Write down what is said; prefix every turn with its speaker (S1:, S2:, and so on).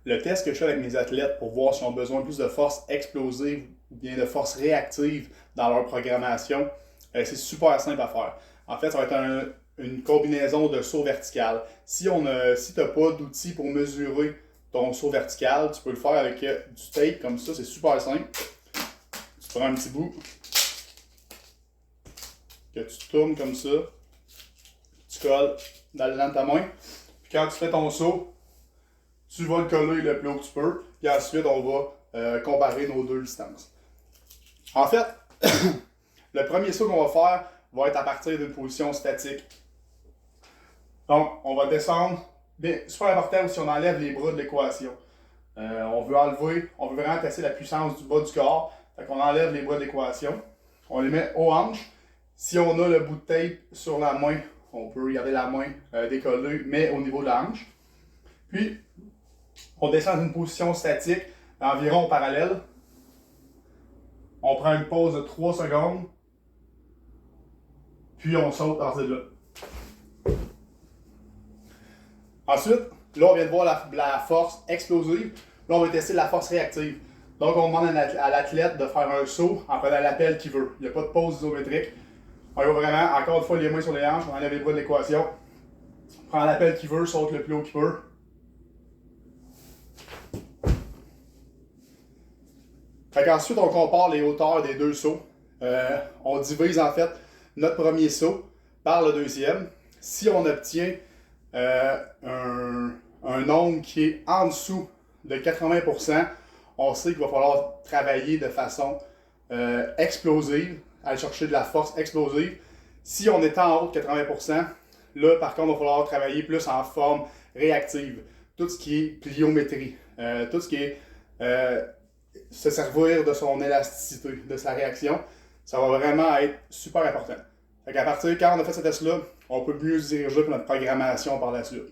S1: le test que je fais avec mes athlètes pour voir s'ils ont besoin plus de force explosive ou bien de force réactive dans leur programmation, c'est super simple à faire. En fait, ça va être une combinaison de saut vertical. Si tu n'as pas d'outils pour mesurer ton saut vertical, tu peux le faire avec du tape comme ça, c'est super simple. Tu prends un petit bout que tu tournes comme ça, tu colles dans le de ta main, puis quand tu fais ton saut, tu vas le coller le plus haut que tu peux, puis ensuite on va comparer nos deux distances. En fait, le premier saut qu'on va faire va être à partir d'une position statique. Donc, on va descendre. Bien, super important si on enlève les bras de l'équation. On veut vraiment tester la puissance du bas du corps. Fait qu'on enlève les bras de l'équation. On les met aux hanches. Si on a le bout de tape sur la main, on peut garder la main décollée, mais au niveau de la hanche. Puis, on descend d'une position statique, environ parallèle. On prend une pause de 3 secondes. Puis, on saute dans cette là. Ensuite, là, on vient de voir la force explosive. Là, on va tester la force réactive. Donc, on demande à l'athlète de faire un saut en prenant l'appel qu'il veut. Il n'y a pas de pause isométrique. On va vraiment, encore une fois, les mains sur les hanches, on enlève les bras de l'équation. Prend l'appel qu'il veut, saute le plus haut qu'il peut. Fait qu'ensuite, on compare les hauteurs des deux sauts. On divise en fait notre premier saut par le deuxième. Si on obtient un nombre qui est en dessous de 80%, on sait qu'il va falloir travailler de façon explosive, aller chercher de la force explosive. Si on est en haut de 80%, là par contre, il va falloir travailler plus en forme réactive. Tout ce qui est pliométrie, tout ce qui est se servir de son élasticité, de sa réaction, ça va vraiment être super important. Fait qu'à partir, quand on a fait ce test-là, on peut mieux se diriger pour notre programmation par la suite.